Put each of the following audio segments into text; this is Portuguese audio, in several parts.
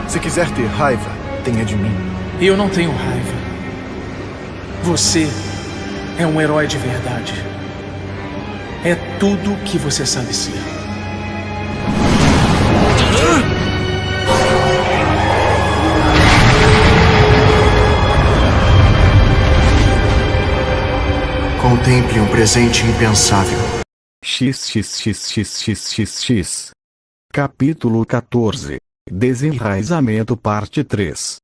Se quiser ter raiva, tenha de mim. Eu não tenho raiva. Você é um herói de verdade. É tudo o que você sabe ser. Contemple um presente impensável. XXXXXX. Capítulo 14. Desenraizamento parte 3.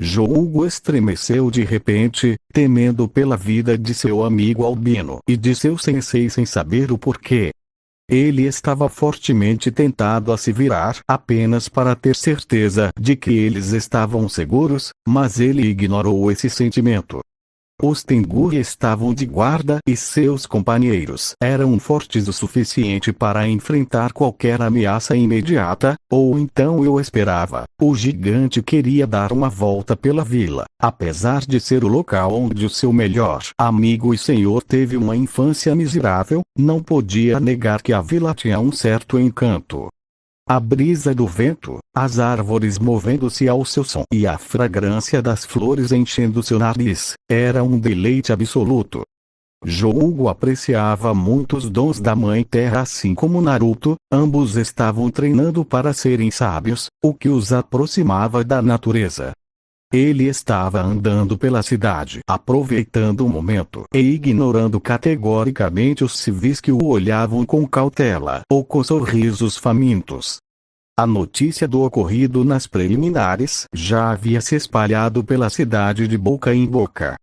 Jougo estremeceu de repente, temendo pela vida de seu amigo Albino e de seu sensei sem saber o porquê. Ele estava fortemente tentado a se virar apenas para ter certeza de que eles estavam seguros, mas ele ignorou esse sentimento. Os Tengu estavam de guarda e seus companheiros eram fortes o suficiente para enfrentar qualquer ameaça imediata, ou então eu esperava. O gigante queria dar uma volta pela vila, apesar de ser o local onde o seu melhor amigo e senhor teve uma infância miserável, não podia negar que a vila tinha um certo encanto. A brisa do vento, as árvores movendo-se ao seu som e a fragrância das flores enchendo seu nariz, era um deleite absoluto. Jougo apreciava muito os dons da Mãe Terra assim como Naruto, ambos estavam treinando para serem sábios, o que os aproximava da natureza. Ele estava andando pela cidade, aproveitando o momento e ignorando categoricamente os civis que o olhavam com cautela ou com sorrisos famintos. A notícia do ocorrido nas preliminares já havia se espalhado pela cidade de boca em boca.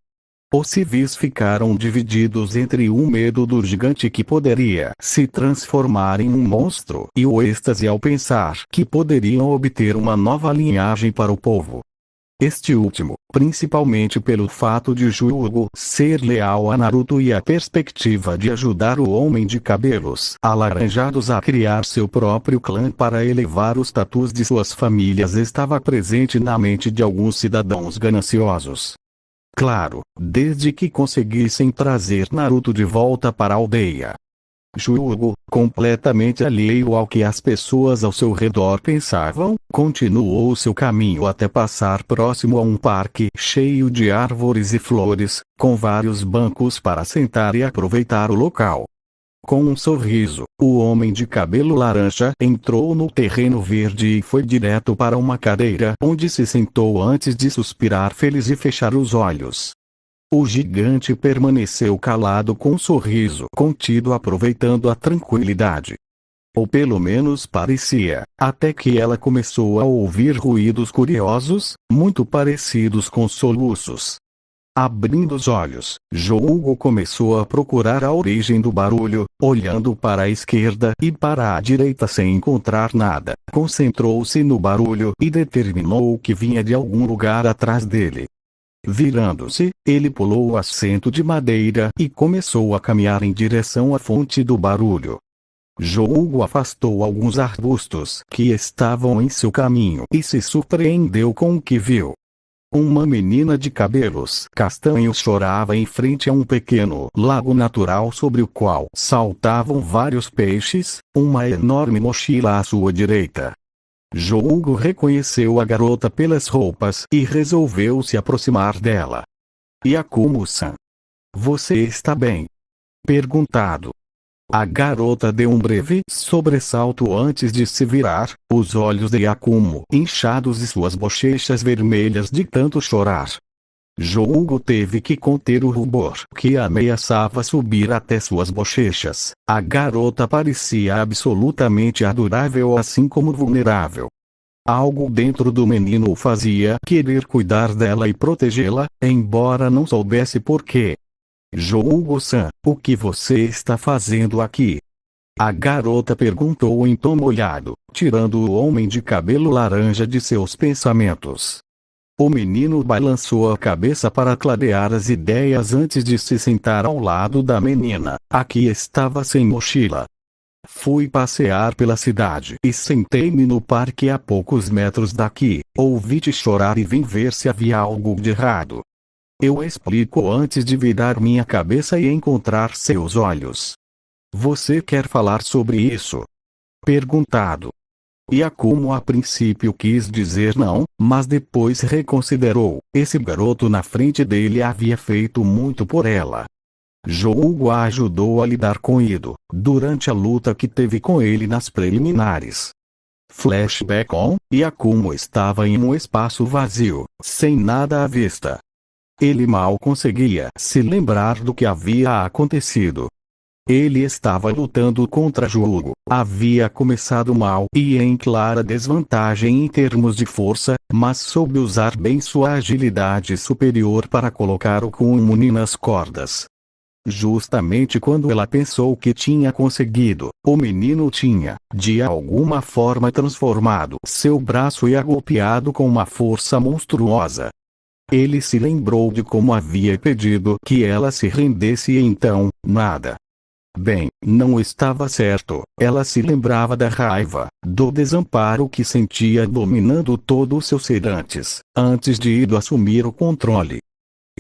Os civis ficaram divididos entre o medo do gigante que poderia se transformar em um monstro e o êxtase ao pensar que poderiam obter uma nova linhagem para o povo. Este último, principalmente pelo fato de Jougo ser leal a Naruto e a perspectiva de ajudar o Homem de Cabelos Alaranjados a criar seu próprio clã para elevar o status de suas famílias, estava presente na mente de alguns cidadãos gananciosos. Claro, desde que conseguissem trazer Naruto de volta para a aldeia. Jougo, completamente alheio ao que as pessoas ao seu redor pensavam, continuou seu caminho até passar próximo a um parque cheio de árvores e flores, com vários bancos para sentar e aproveitar o local. Com um sorriso, o homem de cabelo laranja entrou no terreno verde e foi direto para uma cadeira onde se sentou antes de suspirar feliz e fechar os olhos. O gigante permaneceu calado com um sorriso contido, aproveitando a tranquilidade. Ou pelo menos parecia, até que ela começou a ouvir ruídos curiosos, muito parecidos com soluços. Abrindo os olhos, Jougo começou a procurar a origem do barulho, olhando para a esquerda e para a direita sem encontrar nada. Concentrou-se no barulho e determinou que vinha de algum lugar atrás dele. Virando-se, ele pulou o assento de madeira e começou a caminhar em direção à fonte do barulho. Jougo afastou alguns arbustos que estavam em seu caminho e se surpreendeu com o que viu. Uma menina de cabelos castanhos chorava em frente a um pequeno lago natural sobre o qual saltavam vários peixes, uma enorme mochila à sua direita. Jougo reconheceu a garota pelas roupas e resolveu se aproximar dela. Yakumo-san. Você está bem? Perguntado. A garota deu um breve sobressalto antes de se virar, os olhos de Yakumo inchados e suas bochechas vermelhas de tanto chorar. Jougo teve que conter o rubor que ameaçava subir até suas bochechas. A garota parecia absolutamente adorável assim como vulnerável. Algo dentro do menino o fazia querer cuidar dela e protegê-la, embora não soubesse porquê. Jougo-san, o que você está fazendo aqui? A garota perguntou em tom molhado, tirando o homem de cabelo laranja de seus pensamentos. O menino balançou a cabeça para clarear as ideias antes de se sentar ao lado da menina, a que estava sem mochila. Fui passear pela cidade e sentei-me no parque a poucos metros daqui. Ouvi-te chorar e vim ver se havia algo de errado. Eu explico antes de virar minha cabeça e encontrar seus olhos. Você quer falar sobre isso? Perguntado. Yakumo a princípio quis dizer não, mas depois reconsiderou. Esse garoto na frente dele havia feito muito por ela. Jougo a ajudou a lidar com Ido, durante a luta que teve com ele nas preliminares. Flashback on: Yakumo estava em um espaço vazio, sem nada à vista. Ele mal conseguia se lembrar do que havia acontecido. Ele estava lutando contra Jougo, havia começado mal e em clara desvantagem em termos de força, mas soube usar bem sua agilidade superior para colocar o Kumuni nas cordas. Justamente quando ela pensou que tinha conseguido, o menino tinha, de alguma forma, transformado seu braço e a golpeado com uma força monstruosa. Ele se lembrou de como havia pedido que ela se rendesse e então, nada. Bem, não estava certo. Ela se lembrava da raiva, do desamparo que sentia dominando todo o seu ser antes de Ido assumir o controle.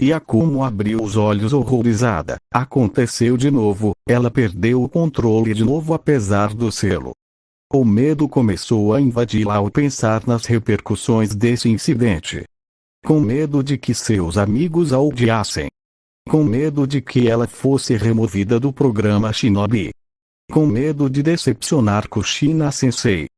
Yakumo abriu os olhos horrorizada. Aconteceu de novo, ela perdeu o controle de novo apesar do selo. O medo começou a invadi-la ao pensar nas repercussões desse incidente. Com medo de que seus amigos a odiassem. Com medo de que ela fosse removida do programa Shinobi. Com medo de decepcionar Kushina Sensei.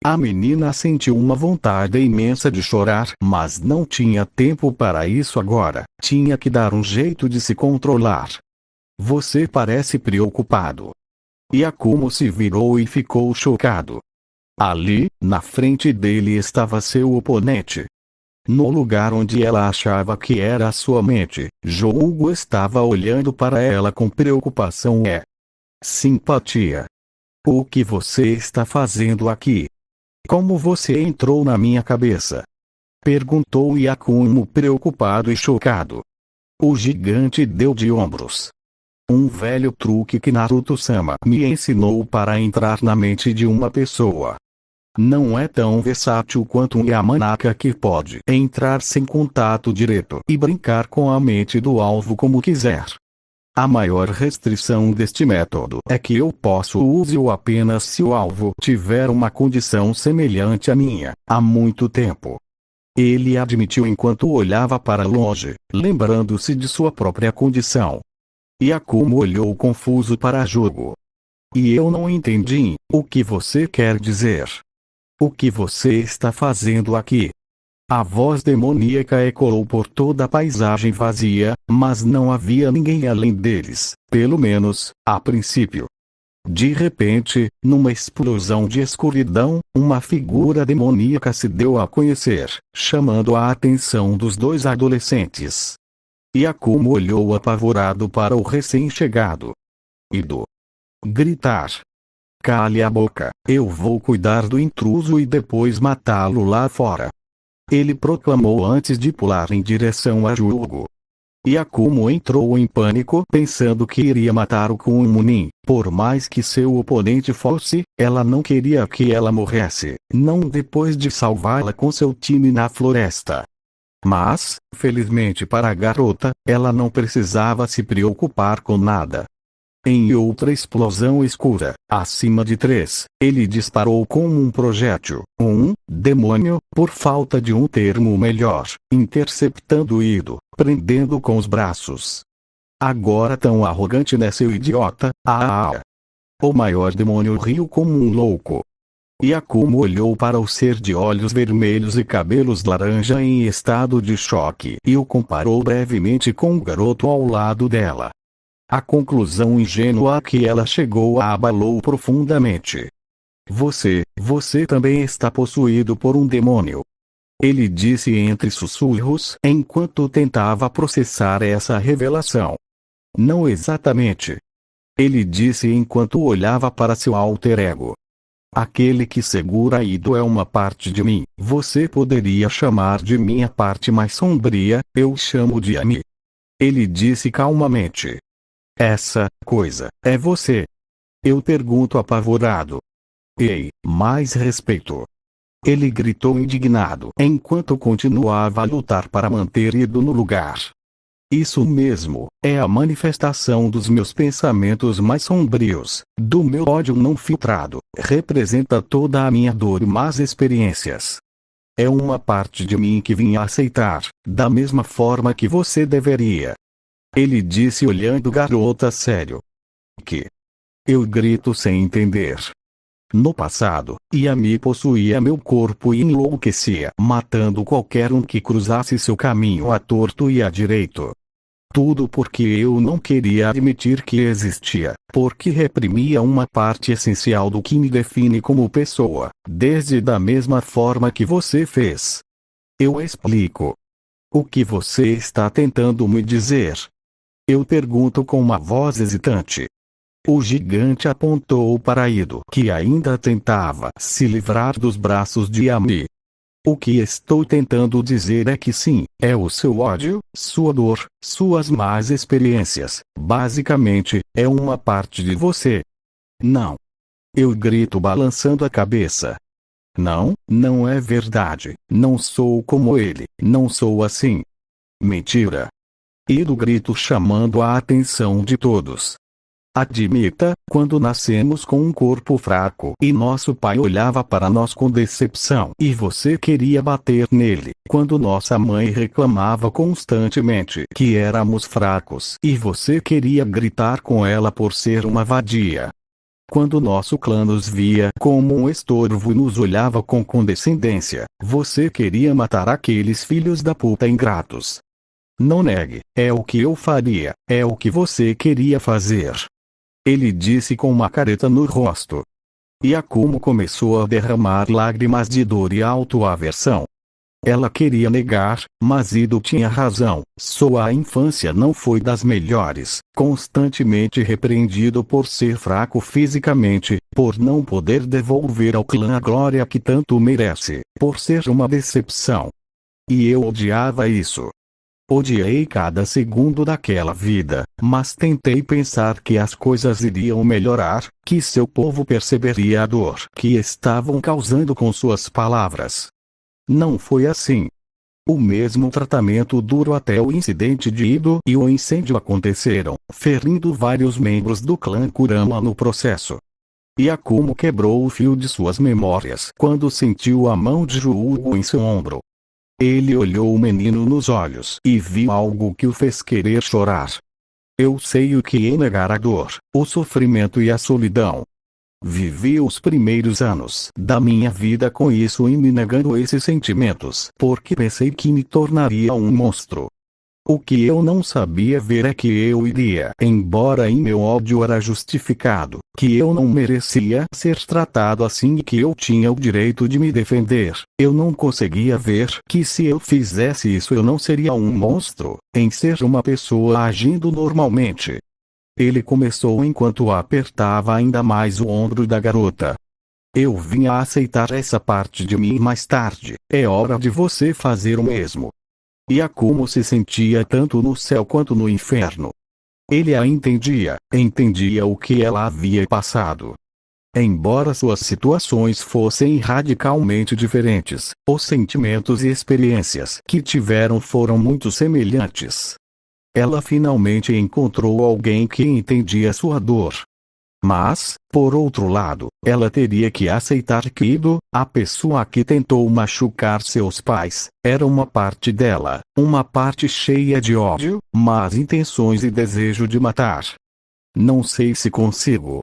A menina sentiu uma vontade imensa de chorar, mas não tinha tempo para isso agora. Tinha que dar um jeito de se controlar. Você parece preocupado. Yakumo se virou e ficou chocado. Ali, na frente dele estava seu oponente. No lugar onde ela achava que era a sua mente, Jougo estava olhando para ela com preocupação e simpatia. O que você está fazendo aqui? Como você entrou na minha cabeça? Perguntou Yakumo preocupado e chocado. O gigante deu de ombros. Um velho truque que Naruto-sama me ensinou para entrar na mente de uma pessoa. Não é tão versátil quanto um Yamanaka que pode entrar sem contato direto e brincar com a mente do alvo como quiser. A maior restrição deste método é que eu posso usá-lo apenas se o alvo tiver uma condição semelhante à minha, há muito tempo. Ele admitiu enquanto olhava para longe, lembrando-se de sua própria condição. Yakumo olhou confuso para Jougo. E eu não entendi, o que você quer dizer? O que você está fazendo aqui? A voz demoníaca ecoou por toda a paisagem vazia, mas não havia ninguém além deles, pelo menos, a princípio. De repente, numa explosão de escuridão, uma figura demoníaca se deu a conhecer, chamando a atenção dos dois adolescentes. Yakumo olhou apavorado para o recém-chegado. Ido. Gritar. Cale a boca, eu vou cuidar do intruso e depois matá-lo lá fora. Ele proclamou antes de pular em direção a Jougo. Yakumo entrou em pânico pensando que iria matar o Kumuni. Por mais que seu oponente fosse, ela não queria que ela morresse, não depois de salvá-la com seu time na floresta. Mas, felizmente para a garota, ela não precisava se preocupar com nada. Em outra explosão escura, acima de 3, ele disparou como um projétil, demônio, por falta de um termo melhor, interceptando Ido, prendendo com os braços. Agora tão arrogante, né, seu idiota? O maior demônio riu como um louco. Yakumo olhou para o ser de olhos vermelhos e cabelos laranja em estado de choque e o comparou brevemente com o garoto ao lado dela. A conclusão ingênua a que ela chegou a abalou profundamente. Você também está possuído por um demônio. Ele disse entre sussurros enquanto tentava processar essa revelação. Não exatamente. Ele disse enquanto olhava para seu alter ego. Aquele que segura Ido é uma parte de mim. Você poderia chamar de minha parte mais sombria, eu chamo de Ami. Ele disse calmamente. Essa coisa é você? Eu pergunto apavorado. Ei, mais respeito. Ele gritou indignado enquanto continuava a lutar para manter Ido no lugar. Isso mesmo, é a manifestação dos meus pensamentos mais sombrios, do meu ódio não filtrado, representa toda a minha dor e más experiências. É uma parte de mim que vim aceitar, da mesma forma que você deveria. Ele disse olhando garota sério. Que? Eu grito sem entender. No passado, Yami possuía meu corpo e enlouquecia, matando qualquer um que cruzasse seu caminho à torto e à direito. Tudo porque eu não queria admitir que existia, porque reprimia uma parte essencial do que me define como pessoa, desde da mesma forma que você fez. Eu explico. O que você está tentando me dizer? Eu pergunto com uma voz hesitante. O gigante apontou para Ido, que ainda tentava se livrar dos braços de Yami. O que estou tentando dizer é que sim, é o seu ódio, sua dor, suas más experiências, basicamente, é uma parte de você. Não. Eu grito balançando a cabeça. Não, não é verdade, não sou como ele, não sou assim. Mentira. Ido grito chamando a atenção de todos. Admita, quando nascemos com um corpo fraco e nosso pai olhava para nós com decepção e você queria bater nele, quando nossa mãe reclamava constantemente que éramos fracos e você queria gritar com ela por ser uma vadia. Quando nosso clã nos via como um estorvo e nos olhava com condescendência, você queria matar aqueles filhos da puta ingratos. Não negue, é o que eu faria, é o que você queria fazer. Ele disse com uma careta no rosto. Yakumo começou a derramar lágrimas de dor e autoaversão. Ela queria negar, mas Ido tinha razão, sua infância não foi das melhores, constantemente repreendido por ser fraco fisicamente, por não poder devolver ao clã a glória que tanto merece, por ser uma decepção. E eu odiava isso. Odiei cada segundo daquela vida, mas tentei pensar que as coisas iriam melhorar, que seu povo perceberia a dor que estavam causando com suas palavras. Não foi assim. O mesmo tratamento durou até o incidente de Ido e o incêndio aconteceram, ferindo vários membros do clã Kurama no processo. Yakumo quebrou o fio de suas memórias quando sentiu a mão de Juugo em seu ombro. Ele olhou o menino nos olhos e viu algo que o fez querer chorar. Eu sei o que é negar a dor, o sofrimento e a solidão. Vivi os primeiros anos da minha vida com isso e me negando esses sentimentos, porque pensei que me tornaria um monstro. O que eu não sabia ver é que eu iria, embora em meu ódio era justificado, que eu não merecia ser tratado assim e que eu tinha o direito de me defender. Eu não conseguia ver que se eu fizesse isso eu não seria um monstro, em ser uma pessoa agindo normalmente. Ele começou enquanto apertava ainda mais o ombro da garota. Eu vim a aceitar essa parte de mim mais tarde, é hora de você fazer o mesmo. Yakumo se sentia tanto no céu quanto no inferno. Ele a entendia o que ela havia passado. Embora suas situações fossem radicalmente diferentes, os sentimentos e experiências que tiveram foram muito semelhantes. Ela finalmente encontrou alguém que entendia sua dor. Mas, por outro lado, ela teria que aceitar que Ido, a pessoa que tentou machucar seus pais, era uma parte dela, uma parte cheia de ódio, más intenções e desejo de matar. Não sei se consigo.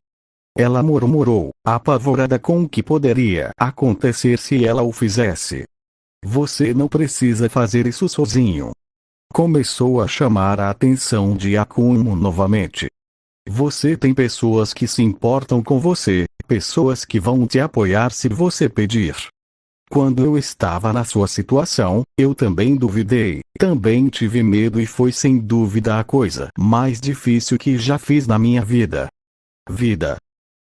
Ela murmurou, apavorada com o que poderia acontecer se ela o fizesse. Você não precisa fazer isso sozinho. Começou a chamar a atenção de Yakumo novamente. Você tem pessoas que se importam com você, pessoas que vão te apoiar se você pedir. Quando eu estava na sua situação, eu também duvidei, também tive medo e foi sem dúvida a coisa mais difícil que já fiz na minha vida.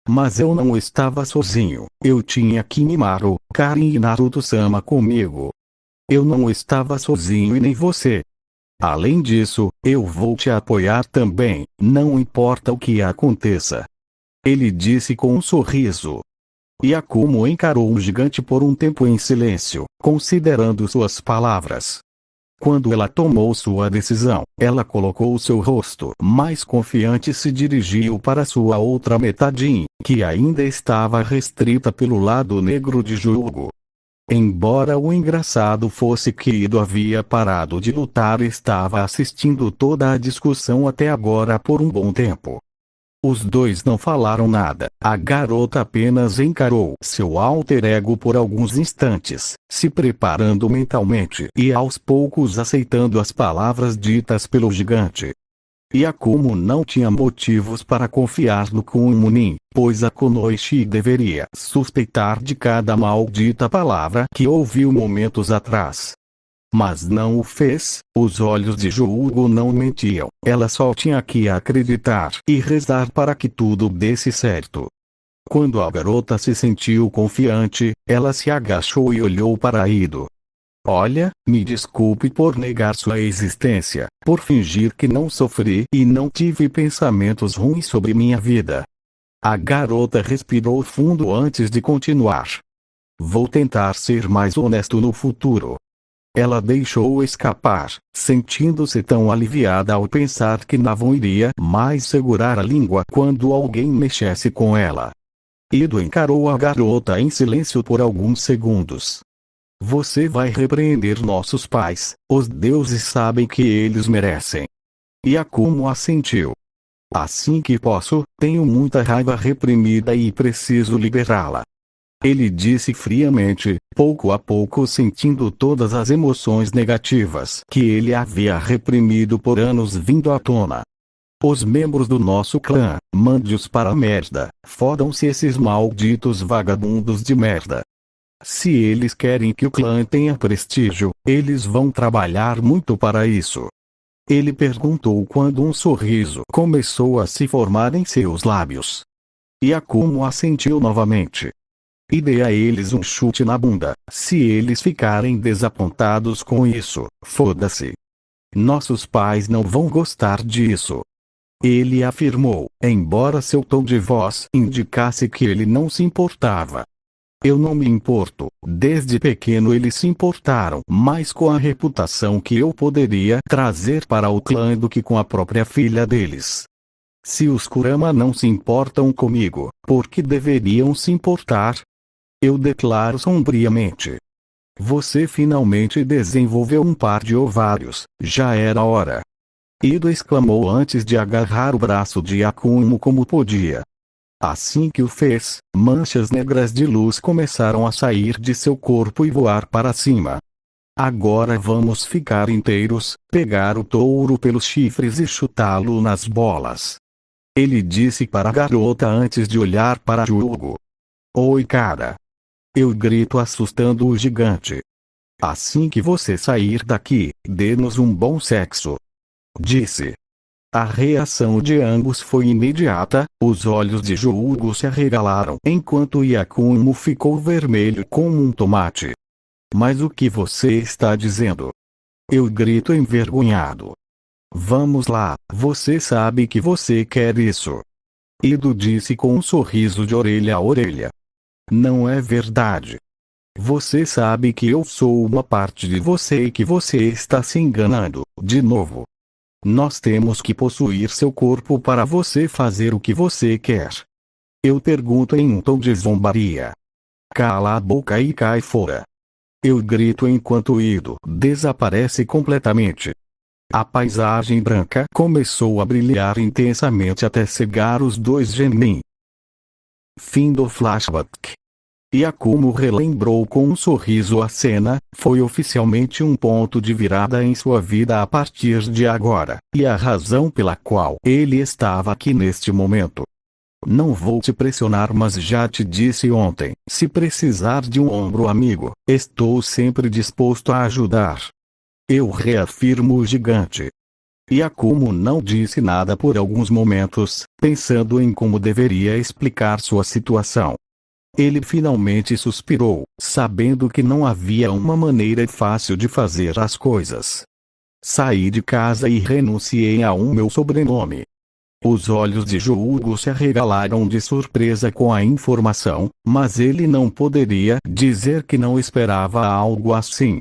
Mas eu não estava sozinho, eu tinha Kimimaro, Karin e Naruto-sama comigo. Eu não estava sozinho e nem você. Além disso, eu vou te apoiar também, não importa o que aconteça. Ele disse com um sorriso. Yakumo encarou o gigante por um tempo em silêncio, considerando suas palavras. Quando ela tomou sua decisão, ela colocou seu rosto mais confiante e se dirigiu para sua outra metade, que ainda estava restrita pelo lado negro de Jugo. Embora o engraçado fosse que Ido havia parado de lutar e estava assistindo toda a discussão até agora por um bom tempo. Os dois não falaram nada. A garota apenas encarou seu alter ego por alguns instantes, se preparando mentalmente e aos poucos aceitando as palavras ditas pelo gigante. Yakumo não tinha motivos para confiar no Kunmunin, pois a Kunoichi deveria suspeitar de cada maldita palavra que ouviu momentos atrás. Mas não o fez. Os olhos de Jugo não mentiam. Ela só tinha que acreditar e rezar para que tudo desse certo. Quando a garota se sentiu confiante, ela se agachou e olhou para Ido. Olha, me desculpe por negar sua existência, por fingir que não sofri e não tive pensamentos ruins sobre minha vida. A garota respirou fundo antes de continuar. Vou tentar ser mais honesto no futuro. Ela deixou escapar, sentindo-se tão aliviada ao pensar que não iria mais segurar a língua quando alguém mexesse com ela. Ido encarou a garota em silêncio por alguns segundos. Você vai repreender nossos pais, os deuses sabem que eles merecem. Yakumo assentiu. Assim que posso, tenho muita raiva reprimida e preciso liberá-la. Ele disse friamente, pouco a pouco sentindo todas as emoções negativas que ele havia reprimido por anos vindo à tona. Os membros do nosso clã, mande-os para a merda, fodam-se esses malditos vagabundos de merda. Se eles querem que o clã tenha prestígio, eles vão trabalhar muito para isso. Ele perguntou quando um sorriso começou a se formar em seus lábios. Yakumo assentiu novamente. E dê a eles um chute na bunda. Se eles ficarem desapontados com isso, foda-se. Nossos pais não vão gostar disso. Ele afirmou, embora seu tom de voz indicasse que ele não se importava. Eu não me importo. Desde pequeno eles se importaram mais com a reputação que eu poderia trazer para o clã do que com a própria filha deles. Se os Kurama não se importam comigo, por que deveriam se importar? Eu declaro sombriamente. Você finalmente desenvolveu um par de ovários, já era hora. Ido exclamou antes de agarrar o braço de Yakumo como podia. Assim que o fez, manchas negras de luz começaram a sair de seu corpo e voar para cima. Agora vamos ficar inteiros, pegar o touro pelos chifres e chutá-lo nas bolas. Ele disse para a garota antes de olhar para Jugo. Oi cara. Eu grito assustando o gigante. Assim que você sair daqui, dê-nos um bom sexo. Disse. A reação de ambos foi imediata, os olhos de Jugo se arregalaram enquanto Yakumo ficou vermelho como um tomate. Mas o que você está dizendo? Eu grito envergonhado. Vamos lá, você sabe que você quer isso. Ido disse com um sorriso de orelha a orelha. Não é verdade. Você sabe que eu sou uma parte de você e que você está se enganando, de novo. Nós temos que possuir seu corpo para você fazer o que você quer. Eu pergunto em um tom de zombaria. Cala a boca e cai fora. Eu grito enquanto Ido desaparece completamente. A paisagem branca começou a brilhar intensamente até cegar os dois genin. Fim do flashback. Yakumo relembrou com um sorriso a cena, foi oficialmente um ponto de virada em sua vida a partir de agora, e a razão pela qual ele estava aqui neste momento. Não vou te pressionar, mas já te disse ontem, se precisar de um ombro amigo, estou sempre disposto a ajudar. Eu reafirmo o gigante. Yakumo não disse nada por alguns momentos, pensando em como deveria explicar sua situação. Ele finalmente suspirou, sabendo que não havia uma maneira fácil de fazer as coisas. Saí de casa e renunciei a meu sobrenome. Os olhos de Jugo se arregalaram de surpresa com a informação, mas ele não poderia dizer que não esperava algo assim.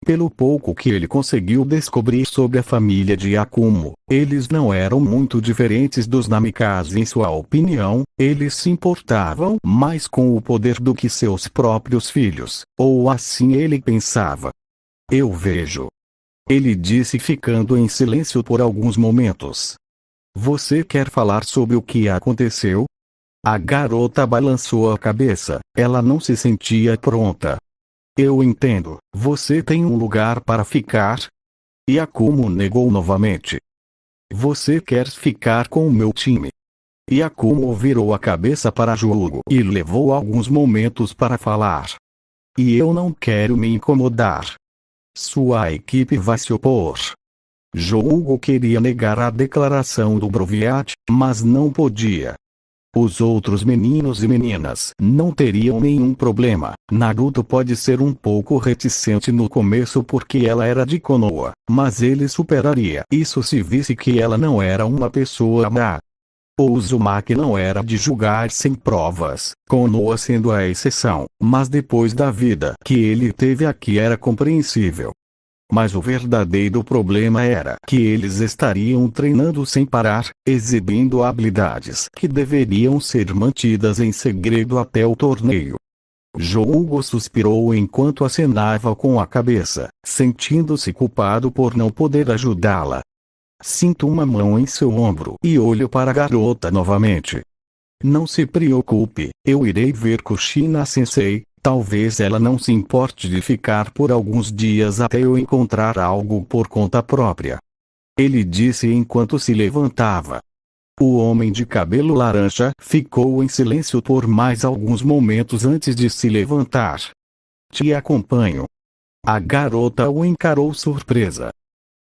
Pelo pouco que ele conseguiu descobrir sobre a família de Akumo, eles não eram muito diferentes dos Namikaze em sua opinião, eles se importavam mais com o poder do que seus próprios filhos, ou assim ele pensava. Eu vejo. Ele disse ficando em silêncio por alguns momentos. Você quer falar sobre o que aconteceu? A garota balançou a cabeça, ela não se sentia pronta. Eu entendo, você tem um lugar para ficar? Yakumo negou novamente. Você quer ficar com o meu time? Yakumo virou a cabeça para Jugo e levou alguns momentos para falar. E eu não quero me incomodar. Sua equipe vai se opor. Jugo queria negar a declaração do Broviat, mas não podia. Os outros meninos e meninas não teriam nenhum problema. Naruto pode ser um pouco reticente no começo porque ela era de Konoha, mas ele superaria isso se visse que ela não era uma pessoa má. O Uzumaki não era de julgar sem provas, Konoha sendo a exceção, mas depois da vida que ele teve aqui era compreensível. Mas o verdadeiro problema era que eles estariam treinando sem parar, exibindo habilidades que deveriam ser mantidas em segredo até o torneio. Jugo suspirou enquanto acenava com a cabeça, sentindo-se culpado por não poder ajudá-la. Sinto uma mão em seu ombro e olho para a garota novamente. Não se preocupe, eu irei ver Kushina-sensei. Talvez ela não se importe de ficar por alguns dias até eu encontrar algo por conta própria. Ele disse enquanto se levantava. O homem de cabelo laranja ficou em silêncio por mais alguns momentos antes de se levantar. Te acompanho. A garota o encarou surpresa.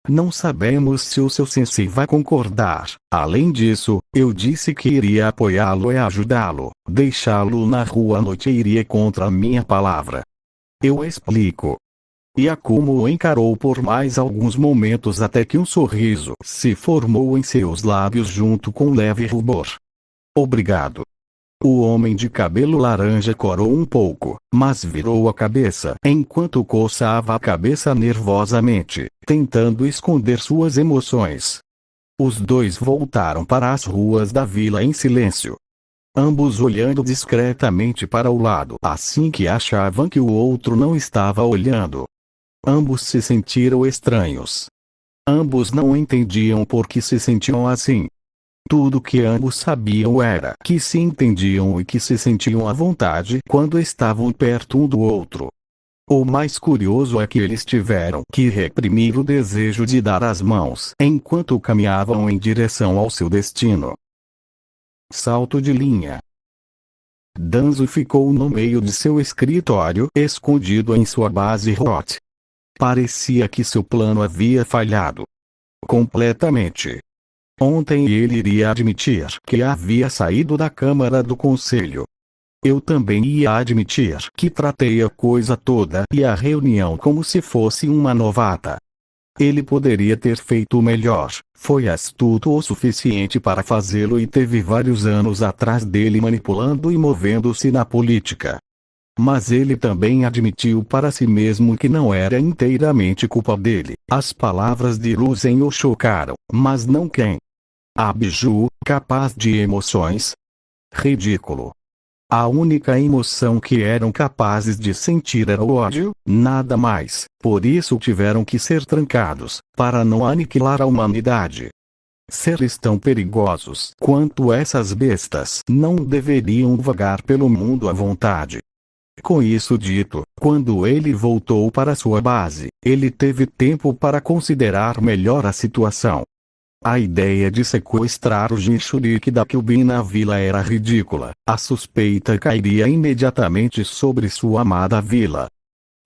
Não sabemos se o seu sensei vai concordar. Além disso, eu disse que iria apoiá-lo e ajudá-lo. Deixá-lo na rua à noite iria contra a minha palavra. Eu explico. Yakumo o encarou por mais alguns momentos até que um sorriso se formou em seus lábios junto com um leve rubor. Obrigado. O homem de cabelo laranja corou um pouco, mas virou a cabeça enquanto coçava a cabeça nervosamente, tentando esconder suas emoções. Os dois voltaram para as ruas da vila em silêncio. Ambos olhando discretamente para o lado assim que achavam que o outro não estava olhando. Ambos se sentiram estranhos. Ambos não entendiam por que se sentiam assim. Tudo que ambos sabiam era que se entendiam e que se sentiam à vontade quando estavam perto um do outro. O mais curioso é que eles tiveram que reprimir o desejo de dar as mãos enquanto caminhavam em direção ao seu destino. Salto de linha. Danzo ficou no meio de seu escritório, escondido em sua base hot. Parecia que seu plano havia falhado completamente. Ontem ele iria admitir que havia saído da Câmara do Conselho. Eu também ia admitir que tratei a coisa toda e a reunião como se fosse uma novata. Ele poderia ter feito melhor, foi astuto o suficiente para fazê-lo e teve vários anos atrás dele manipulando e movendo-se na política. Mas ele também admitiu para si mesmo que não era inteiramente culpa dele. As palavras de Ruzen o chocaram, mas não quem? A Biju, capaz de emoções? Ridículo. A única emoção que eram capazes de sentir era o ódio, nada mais. Por isso tiveram que ser trancados, para não aniquilar a humanidade. Seres tão perigosos quanto essas bestas não deveriam vagar pelo mundo à vontade. Com isso dito, quando ele voltou para sua base, ele teve tempo para considerar melhor a situação. A ideia de sequestrar o Jinchuriki da Kyuubi na vila era ridícula. A suspeita cairia imediatamente sobre sua amada vila.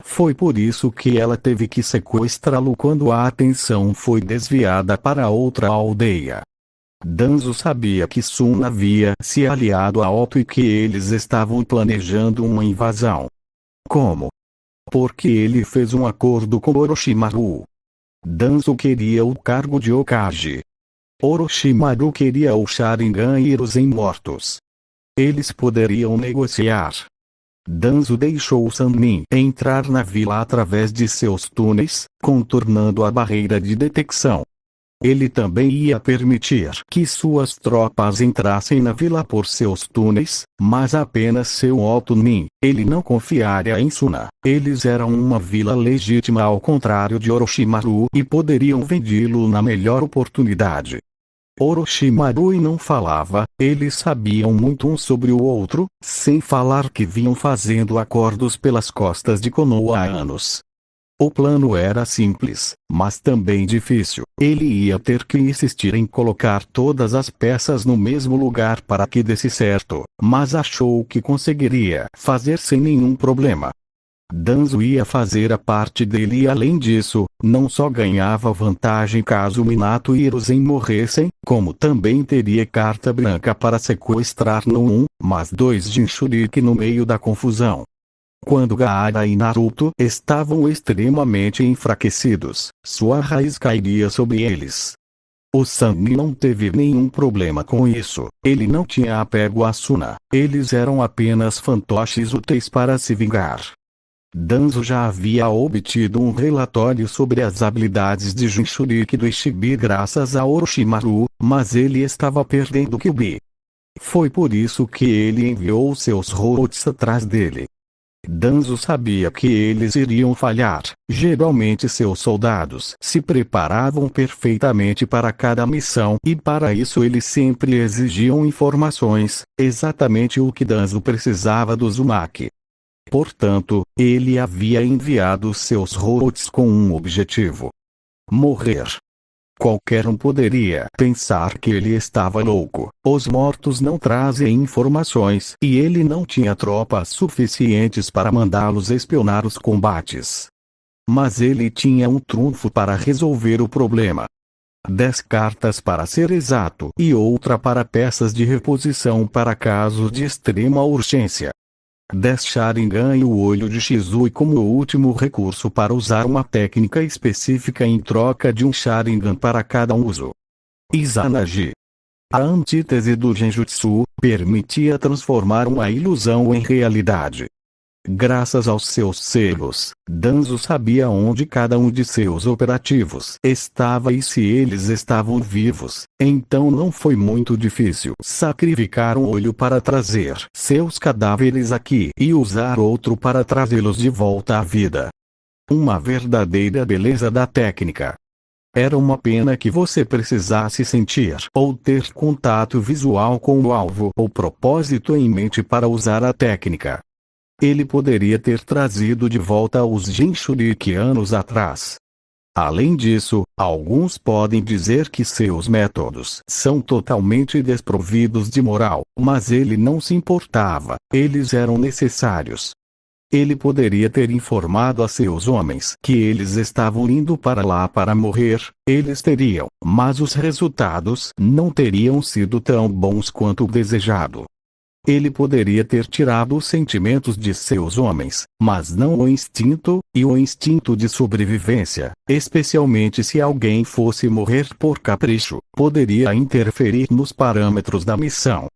Foi por isso que ela teve que sequestrá-lo quando a atenção foi desviada para outra aldeia. Danzo sabia que Sun havia se aliado a Otto e que eles estavam planejando uma invasão. Como? Porque ele fez um acordo com Orochimaru. Danzo queria o cargo de Hokage. Orochimaru queria o Sharingan e Hiruzen mortos. Eles poderiam negociar. Danzo deixou Sanmin entrar na vila através de seus túneis, contornando a barreira de detecção. Ele também ia permitir que suas tropas entrassem na vila por seus túneis, mas apenas seu Otunin. Ele não confiaria em Suna. Eles eram uma vila legítima ao contrário de Orochimaru e poderiam vendê-lo na melhor oportunidade. Orochimaru não falava, eles sabiam muito um sobre o outro, sem falar que vinham fazendo acordos pelas costas de Konoha há anos. O plano era simples, mas também difícil. Ele ia ter que insistir em colocar todas as peças no mesmo lugar para que desse certo, mas achou que conseguiria fazer sem nenhum problema. Danzo ia fazer a parte dele e além disso, não só ganhava vantagem caso Minato e Hiruzen morressem, como também teria carta branca para sequestrar não um, mas dois Jinchuriki no meio da confusão. Quando Gaara e Naruto estavam extremamente enfraquecidos, sua raiz cairia sobre eles. O Sannin não teve nenhum problema com isso, ele não tinha apego a Suna, eles eram apenas fantoches úteis para se vingar. Danzo já havia obtido um relatório sobre as habilidades de Jinchuriki do Ishibi graças a Orochimaru, mas ele estava perdendo Kyuubi. Foi por isso que ele enviou seus Houts atrás dele. Danzo sabia que eles iriam falhar. Geralmente seus soldados se preparavam perfeitamente para cada missão e para isso eles sempre exigiam informações, exatamente o que Danzo precisava do Uzumaki. Portanto, ele havia enviado seus Houts com um objetivo: morrer. Qualquer um poderia pensar que ele estava louco. Os mortos não trazem informações e ele não tinha tropas suficientes para mandá-los espionar os combates. Mas ele tinha um trunfo para resolver o problema. 10 cartas para ser exato e outra para peças de reposição para casos de extrema urgência. 10 Sharingan e o olho de Shizui como o último recurso para usar uma técnica específica em troca de um Sharingan para cada uso. Izanagi. A antítese do Genjutsu, permitia transformar uma ilusão em realidade. Graças aos seus selos, Danzo sabia onde cada um de seus operativos estava e se eles estavam vivos, então não foi muito difícil sacrificar um olho para trazer seus cadáveres aqui e usar outro para trazê-los de volta à vida. Uma verdadeira beleza da técnica. Era uma pena que você precisasse sentir ou ter contato visual com o alvo ou propósito em mente para usar a técnica. Ele poderia ter trazido de volta os Jinchuriki anos atrás. Além disso, alguns podem dizer que seus métodos são totalmente desprovidos de moral, mas ele não se importava, eles eram necessários. Ele poderia ter informado a seus homens que eles estavam indo para lá para morrer, eles teriam, mas os resultados não teriam sido tão bons quanto o desejado. Ele poderia ter tirado os sentimentos de seus homens, mas não o instinto, e o instinto de sobrevivência, especialmente se alguém fosse morrer por capricho, poderia interferir nos parâmetros da missão.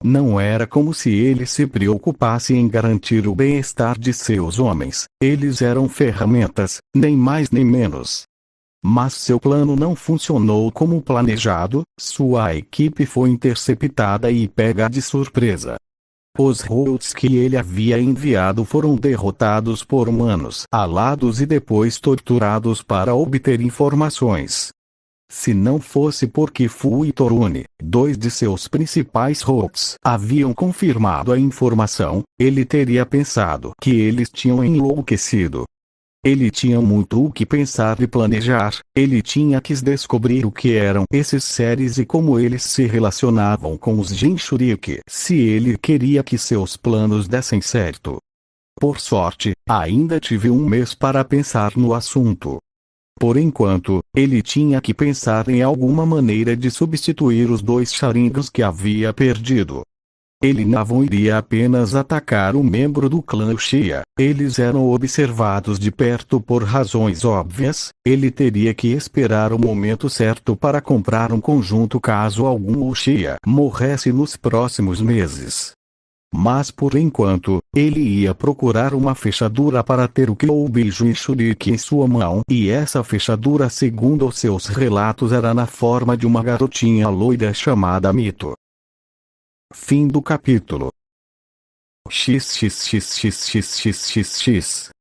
Não era como se ele se preocupasse em garantir o bem-estar de seus homens, eles eram ferramentas, nem mais nem menos. Mas seu plano não funcionou como planejado, sua equipe foi interceptada e pega de surpresa. Os Houts que ele havia enviado foram derrotados por humanos alados e depois torturados para obter informações. Se não fosse porque Fu e Torune, 2 de seus principais Houts, haviam confirmado a informação, ele teria pensado que eles tinham enlouquecido. Ele tinha muito o que pensar e planejar, ele tinha que descobrir o que eram esses seres e como eles se relacionavam com os Jinchuriki, se ele queria que seus planos dessem certo. Por sorte, ainda tive um mês para pensar no assunto. Por enquanto, ele tinha que pensar em alguma maneira de substituir os 2 Sharingans que havia perdido. Ele não iria apenas atacar um membro do clã Uchiha, eles eram observados de perto por razões óbvias, ele teria que esperar o momento certo para comprar um conjunto caso algum Uchiha morresse nos próximos meses. Mas por enquanto, ele ia procurar uma fechadura para ter o Kyoubi Shuriken em sua mão, e essa fechadura, segundo os seus relatos, era na forma de uma garotinha loira chamada Mito. Fim do capítulo. XXXXXXXX